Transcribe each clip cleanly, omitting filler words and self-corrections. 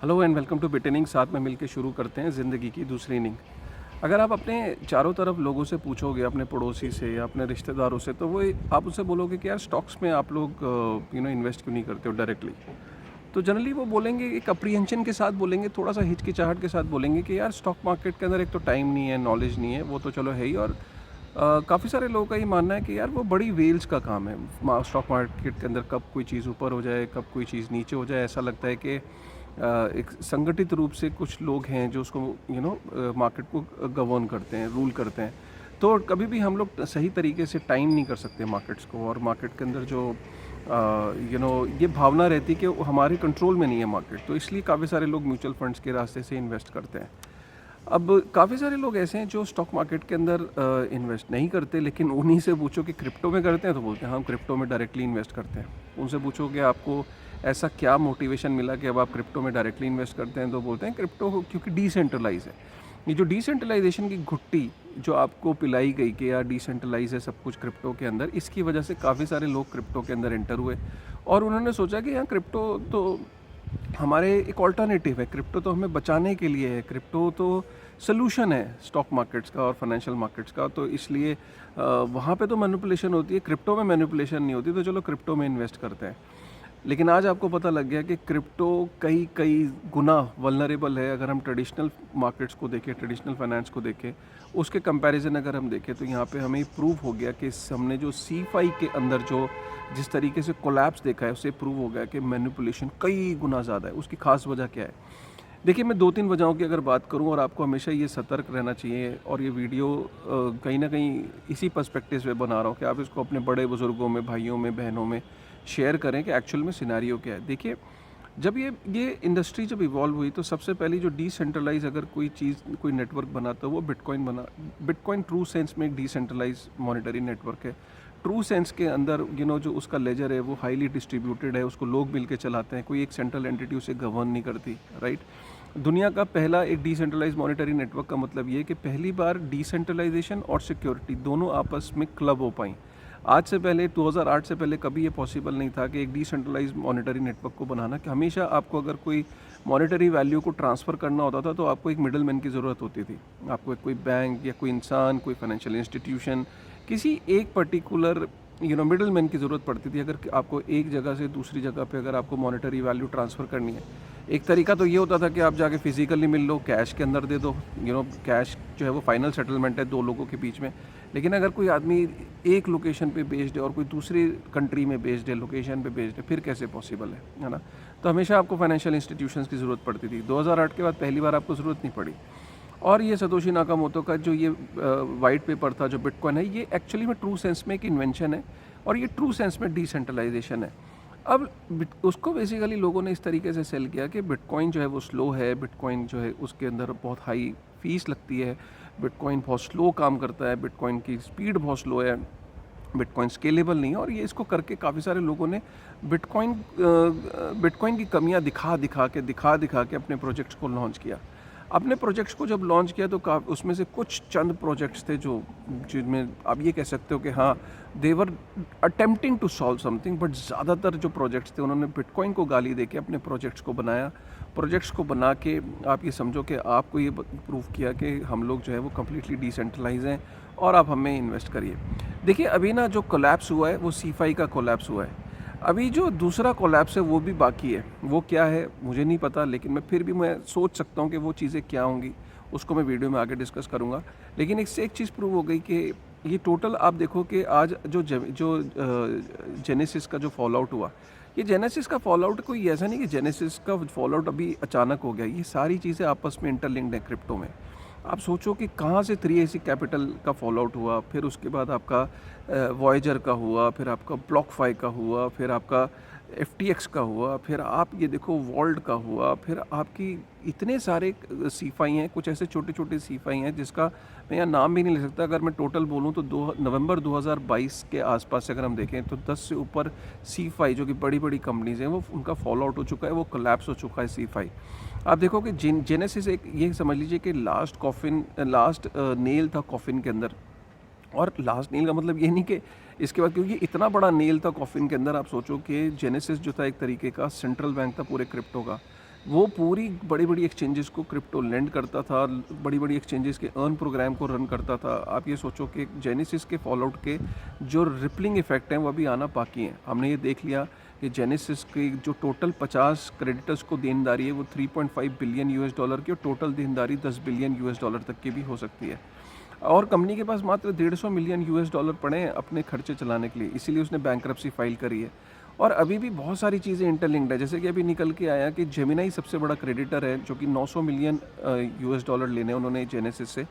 Hello and welcome to बिटनिंग। साथ में मिलकर शुरू करते हैं ज़िंदगी की दूसरी इनिंग। अगर आप अपने चारों तरफ लोगों से पूछोगे, अपने पड़ोसी से या अपने रिश्तेदारों से, तो वो आप उनसे बोलोगे कि यार स्टॉक्स में आप लोग इन्वेस्ट क्यों नहीं करते हो डायरेक्टली। तो जनरली वो बोलेंगे, एक अप्रीहेंशन के साथ बोलेंगे, थोड़ा सा हिचकिचाहट के साथ बोलेंगे कि यार स्टॉक मार्केट के अंदर एक तो टाइम नहीं है, नॉलेज नहीं है, वो तो चलो है ही। और काफ़ी सारे लोगों का ये मानना है कि यार वो बड़ी वेल्स का काम है। स्टॉक मार्केट के अंदर कब कोई चीज़ ऊपर हो जाए, कब कोई चीज़ नीचे हो जाए, ऐसा लगता है कि एक संगठित रूप से कुछ लोग हैं जो उसको मार्केट को गवर्न करते हैं, रूल करते हैं। तो कभी भी हम लोग सही तरीके से टाइम नहीं कर सकते मार्केट्स को। और मार्केट के अंदर जो ये भावना रहती है कि वो हमारे कंट्रोल में नहीं है मार्केट, तो इसलिए काफ़ी सारे लोग म्यूचुअल फंड्स के रास्ते से इन्वेस्ट करते हैं। अब काफ़ी सारे लोग ऐसे हैं जो स्टॉक मार्केट के अंदर इन्वेस्ट नहीं करते, लेकिन उन्हीं से पूछो कि क्रिप्टो में करते हैं तो बोलते हैं हम क्रिप्टो में डायरेक्टली इन्वेस्ट करते हैं। उनसे पूछो कि आपको ऐसा क्या मोटिवेशन मिला कि अब आप क्रिप्टो में डायरेक्टली इन्वेस्ट करते हैं, तो बोलते हैं क्रिप्टो क्योंकि डिसेंट्रलाइज है। ये जो डिसेंट्रलाइजेशन की घुट्टी जो आपको पिलाई गई कि यार डिसेंट्रलाइज है सब कुछ क्रिप्टो के अंदर, इसकी वजह से काफ़ी सारे लोग क्रिप्टो के अंदर एंटर हुए। और उन्होंने सोचा कि यार क्रिप्टो तो हमारे एक ऑल्टरनेटिव है, क्रिप्टो तो हमें बचाने के लिए है, क्रिप्टो तो सोल्यूशन है स्टॉक मार्केट्स का और फाइनेंशियल मार्केट्स का। तो इसलिए वहाँ पे तो मैनिपुलेशन होती है, क्रिप्टो में मैनिपुलेशन नहीं होती, तो चलो क्रिप्टो में इन्वेस्ट करते हैं। लेकिन आज आपको पता लग गया कि क्रिप्टो कई कई गुना वल्नरेबल है। अगर हम ट्रेडिशनल मार्केट्स को देखें, ट्रेडिशनल फाइनेंस को देखें, उसके कंपैरिजन अगर हम देखें, तो यहाँ पे हमें प्रूव हो गया कि हमने जो C5 के अंदर जो जिस तरीके से कोलैप्स देखा है, उससे प्रूव हो गया कि मैनिपुलेशन कई गुना ज़्यादा है। उसकी खास वजह क्या है? देखिए, मैं 2-3 वजहों की अगर बात करूं, और आपको हमेशा ये सतर्क रहना चाहिए, और ये वीडियो कहीं ना कहीं इसी पर्सपेक्टिव से बना रहा हूँ कि आप इसको अपने बड़े बुज़ुर्गों में, भाइयों में, बहनों में शेयर करें कि एक्चुअल में सिनेरियो क्या है। देखिए, जब ये इंडस्ट्री जब इवॉल्व हुई, तो सबसे पहली जो डिसेंट्रलाइज अगर कोई चीज़, कोई नेटवर्क बना, तो वो बिटकॉइन बना। बिटकॉइन ट्रू सेंस में एक डिसेंट्रलाइज मॉनेटरी नेटवर्क है। ट्रू सेंस के अंदर जो उसका लेजर है वो हाईली डिस्ट्रीब्यूटेड है, उसको लोग मिल के चलाते हैं, कोई एक सेंट्रल एंटिटी उसे गवर्न नहीं करती, राइट। दुनिया का पहला एक डिसेंट्रलाइज मॉनेटरी नेटवर्क का मतलब ये है कि पहली बार डिसेंट्रलाइजेशन और सिक्योरिटी दोनों आपस में क्लब हो पाई। आज से पहले 2008 से पहले कभी ये पॉसिबल नहीं था कि एक डिसेंट्रलाइज मॉनेटरी नेटवर्क को बनाना, कि हमेशा आपको अगर कोई मॉनेटरी वैल्यू को ट्रांसफ़र करना होता था तो आपको एक मिडल मैन की ज़रूरत होती थी। आपको कोई बैंक या कोई इंसान, कोई फाइनेंशियल इंस्टीट्यूशन, किसी एक पर्टिकुलर मिडल मैन की ज़रूरत पड़ती थी अगर आपको एक जगह से दूसरी जगह पे अगर आपको मॉनेटरी वैल्यू ट्रांसफ़र करनी है। एक तरीका तो ये होता था कि आप जाके फिजिकली मिल लो, कैश के अंदर दे दो, कैश जो है वो फाइनल सेटलमेंट है दो लोगों के बीच में। लेकिन अगर कोई आदमी एक लोकेशन पे बेस्ड है और कोई दूसरी कंट्री में बेस्ड है, लोकेशन पे बेस्ड है, फिर कैसे पॉसिबल है ना। तो हमेशा आपको फाइनेंशियल इंस्टीट्यूशंस की ज़रूरत पड़ती थी। 2008 के बाद पहली बार आपको ज़रूरत नहीं पड़ी। और ये सतोशी नाकामोटो का जो ये वाइट पेपर था, जो बिटकॉइन है, ये एक्चुअली में ट्रू सेंस में एक इन्वेंशन है, और ये ट्रू सेंस में डिसेंट्रलाइजेशन है। अब उसको बेसिकली लोगों ने इस तरीके से सेल किया कि बिटकॉइन जो है वो स्लो है, बिटकॉइन जो है उसके अंदर बहुत हाई फीस लगती है, बिटकॉइन बहुत स्लो काम करता है, बिटकॉइन की स्पीड बहुत स्लो है, बिटकॉइन स्केलेबल नहीं है। और ये इसको करके काफ़ी सारे लोगों ने बिटकॉइन की कमियां दिखा के अपने प्रोजेक्ट्स को लॉन्च किया। अपने प्रोजेक्ट्स को जब लॉन्च किया तो उसमें से कुछ चंद प्रोजेक्ट्स थे जो जिनमें आप ये कह सकते हो कि हाँ, they're attempting to solve something, but ज़्यादातर जो प्रोजेक्ट्स थे उन्होंने बिटकॉइन को गाली दे के अपने प्रोजेक्ट्स को बनाया। प्रोजेक्ट्स को बना के आप ये समझो कि आपको ये प्रूव किया कि हम लोग जो है वो कम्प्लीटली डिसेंट्रलाइज हैं, और आप हमें इन्वेस्ट करिए। देखिए, अभी ना जो कोलैप्स हुआ है वो C5 का कोलैप्स हुआ है। अभी जो दूसरा कोलैप्स है वो भी बाकी है। वो क्या है मुझे नहीं पता, लेकिन फिर भी मैं सोच सकता हूँ कि वो चीज़ें क्या होंगी, उसको मैं वीडियो में आगे डिस्कस करूँगा। लेकिन इससे एक चीज़ प्रूव हो गई कि ये टोटल आप देखो कि आज जो जेनेसिस का जो फॉल आउट हुआ, ये जेनेसिस का फॉल आउट कोई ऐसा नहीं कि जेनेसिस का फॉल आउट अभी अचानक हो गया। ये सारी चीज़ें आपस में इंटरलिंक्ड है क्रिप्टो में। आप सोचो कि कहाँ से 3AC कैपिटल का फॉल आउट हुआ, फिर उसके बाद आपका वॉयेजर का हुआ, फिर आपका ब्लॉकफाई का हुआ, फिर आपका FTX का हुआ, फिर आप ये देखो वॉल्ट का हुआ, फिर आपकी इतने सारे C5 हैं, कुछ ऐसे छोटे छोटे C5 हैं जिसका मैं यहाँ नाम भी नहीं ले सकता। अगर मैं टोटल बोलूँ तो नवंबर 2022 के आसपास से अगर हम देखें तो 10 से ऊपर C5 जो कि बड़ी बड़ी कंपनीज़ हैं, वो उनका फॉल आउट हो चुका है, वो कोलैप्स हो चुका है C5। आप देखो कि जेनेसिस एक ये समझ लीजिए कि लास्ट नेल था कॉफिन के अंदर। और लास्ट नील का मतलब ये नहीं कि इसके बाद, क्योंकि इतना बड़ा नील था कॉफिन के अंदर। आप सोचो कि जेनेसिस जो था एक तरीके का सेंट्रल बैंक था पूरे क्रिप्टो का। वो पूरी बड़ी-बड़ी एक्सचेंजेस को क्रिप्टो लेंड करता था, बड़ी-बड़ी एक्सचेंजेस के अर्न प्रोग्राम को रन करता था। आप ये सोचो कि जेनेसिस के फॉलआउट के जो रिपलिंग इफ़ेक्ट हैं वो अभी आना बाकी हैं। हमने ये देख लिया कि जेनेसिस की जो टोटल 50 क्रेडिटर्स को देनदारी है वो 3.5 बिलियन यूएस डॉलर की, और टोटल देनदारी 10 बिलियन यूएस डॉलर तक की भी हो सकती है। और कंपनी के पास मात्र 150 मिलियन यूएस डॉलर पड़े हैं अपने खर्चे चलाने के लिए, इसीलिए उसने बैंकरप्सी फाइल करी है। और अभी भी बहुत सारी चीज़ें इंटरलिंक्ड है, जैसे कि अभी निकल के आया कि जेमिनाई सबसे बड़ा क्रेडिटर है, जो कि 900 मिलियन यूएस डॉलर लेने उन्होंने जेनेसिस से।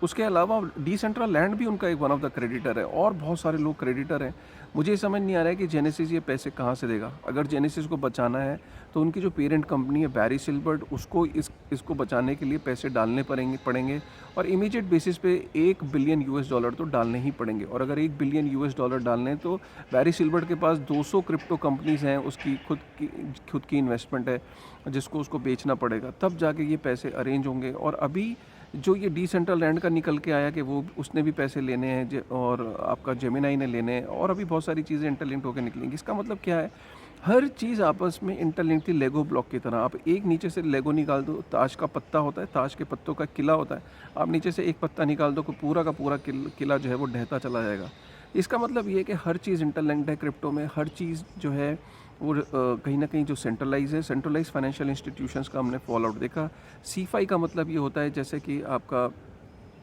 उसके अलावा डिसेंट्रलैंड भी उनका एक वन ऑफ द क्रेडिटर है, और बहुत सारे लोग क्रेडिटर हैं। मुझे समझ नहीं आ रहा है कि जेनेसिस ये पैसे कहाँ से देगा। अगर जेनेसिस को बचाना है तो उनकी जो पेरेंट कंपनी है बैरी सिल्बर्ट, उसको इसको बचाने के लिए पैसे डालने पड़ेंगे, और इमीडिएट बेसिस पे 1 बिलियन यूएस डॉलर तो डालने ही पड़ेंगे। और अगर 1 बिलियन यूएस डॉलर डालने तो बैरी सिल्बर्ट के पास 200 क्रिप्टो कंपनीज हैं, उसकी खुद की इन्वेस्टमेंट है, जिसको उसको बेचना पड़ेगा, तब जाके ये पैसे अरेंज होंगे। और अभी जो ये डिसेंट्रलैंड का निकल के आया कि वो उसने भी पैसे लेने हैं, और आपका जेमिनाई ने लेने हैं, और अभी बहुत सारी चीज़ें इंटरलिंक्ड होकर निकलेंगी। इसका मतलब क्या है, हर चीज़ आपस में इंटरलिंक्ड थी, लेगो ब्लॉक की तरह। आप एक नीचे से लेगो निकाल दो, ताश का पत्ता होता है, ताश के पत्तों का किला होता है, आप नीचे से एक पत्ता निकाल दो, पूरा का पूरा किला जो है वो ढहता चला जाएगा। इसका मतलब ये है कि हर चीज़ इंटरलिंक्ड है क्रिप्टो में, हर चीज़ जो है वो कहीं ना कहीं जो सेंट्रलाइज फाइनेंशियल इंस्टीट्यूशंस का हमने फॉल आउट देखा। सीफाई का मतलब ये होता है जैसे कि आपका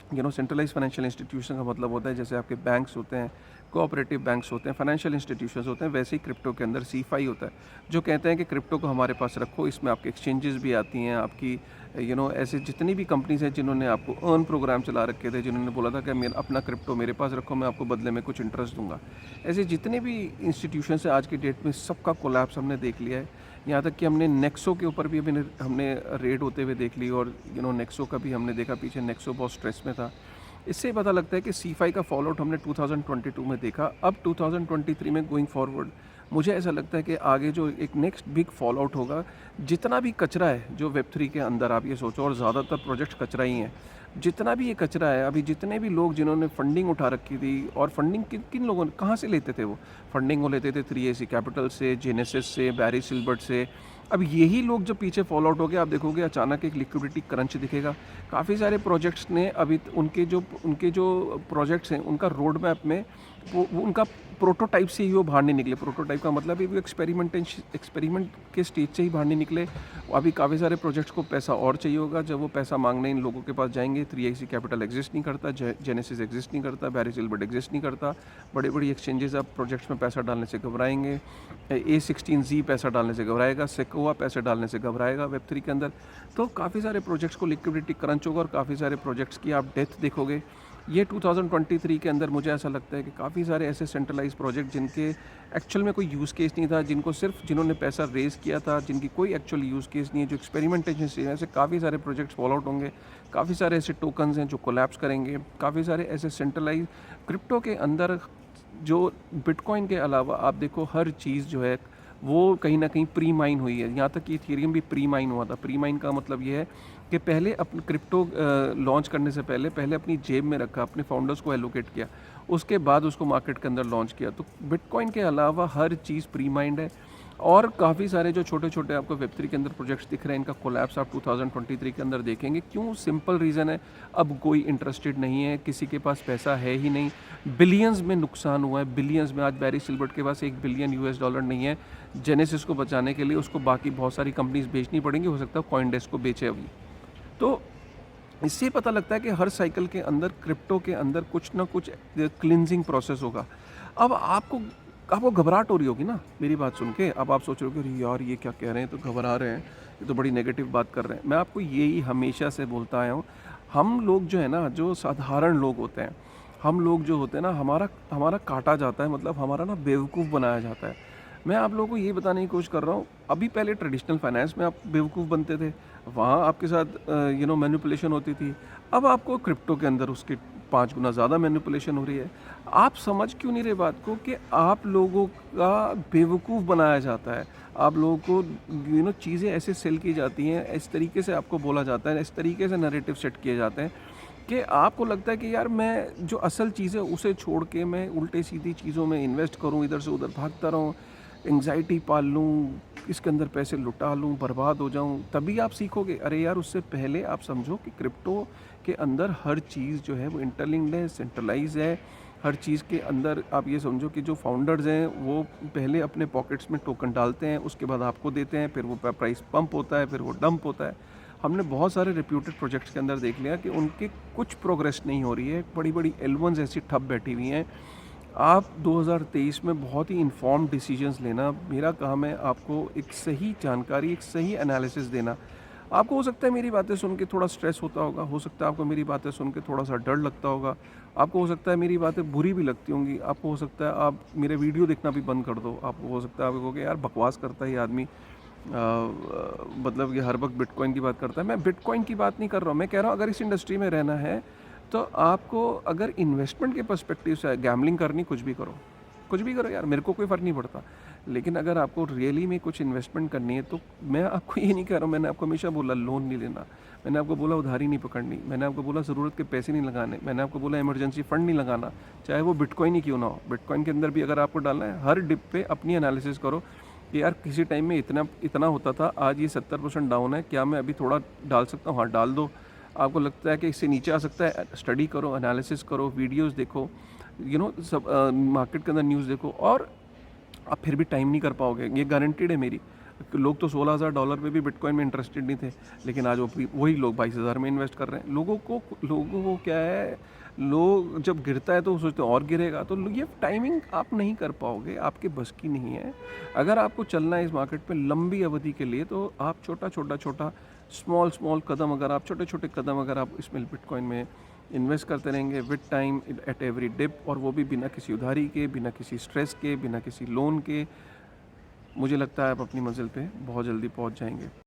सेंट्रलाइज फाइनेंशियल इंस्टीट्यूशन का मतलब होता है जैसे आपके बैंक्स होते हैं, कोऑपरेटिव बैंक्स होते हैं, फाइनेंशियल इंस्टीट्यूशंस होते हैं, वैसे ही क्रिप्टो के अंदर सीफाई होता है, जो कहते हैं कि क्रिप्टो को हमारे पास रखो, इसमें आपके एक्सचेंजेस भी आती हैं, आपकी ऐसे जितनी भी कंपनीज हैं जिन्होंने आपको अर्न प्रोग्राम चला रखे थे, जिन्होंने बोला था कि मेरा अपना क्रिप्टो मेरे पास रखो, मैं आपको बदले में कुछ इंटरेस्ट दूंगा, ऐसे जितने भी इंस्टीट्यूशंस हैं आज की डेट में सबका कोलैप्स हमने देख लिया है। यहाँ तक कि हमने नेक्सो के ऊपर भी अभी हमने रेड होते हुए देख ली, और नेक्सो का भी हमने देखा, पीछे नेक्सो बहुत स्ट्रेस में था। इससे पता लगता है कि सीफाई का फॉल आउट हमने 2022 में देखा। अब 2023 में गोइंग फॉरवर्ड मुझे ऐसा लगता है कि आगे जो एक नेक्स्ट बिग फॉल आउट होगा, जितना भी कचरा है जो वेब3 के अंदर, आप ये सोचो, और ज़्यादातर प्रोजेक्ट्स कचरा ही हैं, जितना भी ये कचरा है, अभी जितने भी लोग जिन्होंने फंडिंग उठा रखी थी, और फंडिंग किन किन लोगों ने कहाँ से लेते थे, वो फंडिंग वो लेते थे 3AC कैपिटल से, जेनेसिस से, बैरी सिल्बर्ट से। अब यही लोग जब पीछे फॉल आउट हो गए, आप देखोगे अचानक एक लिक्विडिटी क्रंच दिखेगा। काफ़ी सारे प्रोजेक्ट्स ने अभी उनके जो प्रोजेक्ट्स हैं उनका रोड मैप में वो उनका प्रोटोटाइप से ही वो बाहर नहीं निकले। प्रोटोटाइप का मतलब है वो एक्सपेरिमेंट के स्टेज से ही बाहर नहीं निकले। अभी काफ़ी सारे प्रोजेक्ट्स को पैसा और चाहिए होगा, जब वो पैसा मांगने इन लोगों के पास जाएंगे। 3AC कैपिटल एग्जिस्ट नहीं करता, जेनेसिस एग्जिस्ट नहीं करता, बैरी सिल्बर्ट एग्जिस्ट नहीं करता। बड़ी बड़ी एक्सचेंजेस अब प्रोजेक्ट्स में पैसा डालने से घबराएंगे, A16Z पैसा डालने से घबराएगा, सेकोवा पैसे डालने से घबराएगा वेब3 के अंदर। तो काफ़ी सारे प्रोजेक्ट्स को लिक्विडिटी क्रंच होगा, और काफ़ी सारे प्रोजेक्ट्स की आप डेथ देखोगे। ये 2023 के अंदर मुझे ऐसा लगता है कि काफ़ी सारे ऐसे सेंट्रलाइज प्रोजेक्ट जिनके एक्चुअल में कोई यूज़ केस नहीं था, जिन्होंने पैसा रेज़ किया था, जिनकी कोई एक्चुअल यूज़ केस नहीं है, जो एक्सपेरिमेंटेशन से, ऐसे काफ़ी सारे प्रोजेक्ट्स फॉल आउट होंगे। काफ़ी सारे ऐसे टोकन्स हैं जो कोलैप्स करेंगे। काफ़ी सारे ऐसे सेंट्रलाइज क्रिप्टो के अंदर, जो बिटकॉइन के अलावा आप देखो हर चीज़ जो है वो कहीं ना कहीं प्री माइन हुई है। यहाँ तक कि इथेरियम भी प्री माइन हुआ था। प्री माइन का मतलब ये है कि पहले अपने क्रिप्टो लॉन्च करने से पहले अपनी जेब में रखा, अपने फाउंडर्स को एलोकेट किया, उसके बाद उसको मार्केट के अंदर लॉन्च किया। तो बिटकॉइन के अलावा हर चीज़ प्री माइंड है। और काफ़ी सारे जो छोटे छोटे आपको वेब3 के अंदर प्रोजेक्ट्स दिख रहे हैं, इनका कोलैप्स आप 2023 के अंदर देखेंगे। क्यों? सिंपल रीज़न है, अब कोई इंटरेस्टेड नहीं है, किसी के पास पैसा है ही नहीं। बिलियंस में नुकसान हुआ है, बिलियंस में। आज बैरी सिल्बर्ट के पास 1 बिलियन यूएस डॉलर नहीं है जेनेसिस को बचाने के लिए, उसको बाकी बहुत सारी कंपनीज बेचनी पड़ेंगी, हो सकता है कॉइनडेस्क को बेचे अभी। तो इससे पता लगता है कि हर साइकिल के अंदर क्रिप्टो के अंदर कुछ ना कुछ क्लिनजिंग प्रोसेस होगा। अब आपको घबराहट हो रही होगी ना मेरी बात सुन के। अब आप सोच रहे हो कि अरे यार ये क्या कह रहे हैं, तो घबरा रहे हैं, ये तो बड़ी नेगेटिव बात कर रहे हैं। मैं आपको यही हमेशा से बोलता आया हूँ, हम लोग जो है ना, जो साधारण लोग होते हैं, हम लोग जो होते हैं ना, हमारा काटा जाता है, मतलब हमारा ना बेवकूफ़ बनाया जाता है। मैं आप लोगों को ये बताने की कोशिश कर रहा हूँ, अभी पहले ट्रेडिशनल फाइनेंस में आप बेवकूफ़ बनते थे, वहाँ आपके साथ मैनिपुलेशन होती थी। अब आपको क्रिप्टो के अंदर उसके 5 गुना ज़्यादा मैनिपुलेशन हो रही है। आप समझ क्यों नहीं रहे बात को कि आप लोगों का बेवकूफ़ बनाया जाता है। आप लोगों को चीज़ें ऐसे सेल की जाती हैं, इस तरीके से आपको बोला जाता है, इस तरीके से नैरेटिव सेट किए जाते हैं कि आपको लगता है कि यार मैं जो असल चीज़ है उसे छोड़ के मैं उल्टे सीधी चीज़ों में इन्वेस्ट करूं, इधर से उधर भागता रहूं। एंग्जाइटी पाल लूँ, इसके अंदर पैसे लुटा लूँ, बर्बाद हो जाऊँ, तभी आप सीखोगे। अरे यार, उससे पहले आप समझो कि क्रिप्टो के अंदर हर चीज़ जो है वो इंटरलिंक्ड है, सेंट्रलाइज़ है। हर चीज़ के अंदर आप ये समझो कि जो फाउंडर्स हैं वो पहले अपने पॉकेट्स में टोकन डालते हैं, उसके बाद आपको देते हैं, फिर वो प्राइस पंप होता है, फिर वो डंप होता है। हमने बहुत सारे रेप्यूटेड प्रोजेक्ट्स के अंदर देख लिया कि उनके कुछ प्रोग्रेस नहीं हो रही है, बड़ी-बड़ी L1s ऐसी ठप बैठी हुई हैं। आप 2023 में बहुत ही इन्फॉर्म्ड डिसीजंस लेना। मेरा काम है आपको एक सही जानकारी, एक सही एनालिसिस देना। आपको हो सकता है मेरी बातें सुन के थोड़ा स्ट्रेस होता होगा, हो सकता है आपको मेरी बातें सुन के थोड़ा-सा डर लगता होगा, आपको हो सकता है मेरी बातें बुरी भी लगती होंगी, आपको हो सकता है आप मेरे वीडियो देखना भी बंद कर दो, आपको हो सकता है आप कहोगे यार बकवास करता है ये आदमी, मतलब ये हर वक़्त बिटकॉइन की बात करता है। मैं बिटकॉइन की बात नहीं कर रहा हूँ, मैं कह रहा हूँ अगर इस इंडस्ट्री में रहना है, तो आपको अगर इन्वेस्टमेंट के पर्सपेक्टिव से गैम्बलिंग करनी, कुछ भी करो यार, मेरे को कोई फ़र्क नहीं पड़ता। लेकिन अगर आपको रियली में कुछ इन्वेस्टमेंट करनी है, तो मैं आपको ये नहीं कह रहा हूँ, मैंने आपको हमेशा बोला लोन नहीं लेना, मैंने आपको बोला उधारी नहीं पकड़नी, मैंने आपको बोला ज़रूरत के पैसे नहीं लगाने, मैंने आपको बोला इमरजेंसी फ़ंड नहीं लगाना, चाहे वो बिटकॉइन ही क्यों ना हो। बिटकॉइन के अंदर भी अगर आपको डालना है, हर डिप पे अपनी एनालिसिस करो कि यार किसी टाइम में इतना इतना होता था, आज ये 70% डाउन है, क्या मैं अभी थोड़ा डाल सकता हूँ? हाँ, डाल दो। आपको लगता है कि इससे नीचे आ सकता है, स्टडी करो, एनालिसिस करो, वीडियोज़ देखो, सब मार्केट के अंदर न्यूज़ देखो, और आप फिर भी टाइम नहीं कर पाओगे, ये गारंटीड है मेरी। लोग तो $16,000 पे भी बिटकॉइन में इंटरेस्टेड नहीं थे, लेकिन आज वही लोग 22,000 में इन्वेस्ट कर रहे हैं। लोगों को क्या है, लोग जब गिरता है तो वो सोचते हैं और गिरेगा, तो ये टाइमिंग आप नहीं कर पाओगे, आपके बस की नहीं है। अगर आपको चलना है इस मार्केट पे लंबी अवधि के लिए, तो आप छोटा स्मॉल कदम, अगर आप छोटे कदम अगर आप इसमें बिटकॉइन में इन्वेस्ट करते रहेंगे with time, at every dip, और वो भी बिना किसी उधारी के, बिना किसी स्ट्रेस के, बिना किसी लोन के, मुझे लगता है आप अपनी मंजिल पे बहुत जल्दी पहुंच जाएंगे।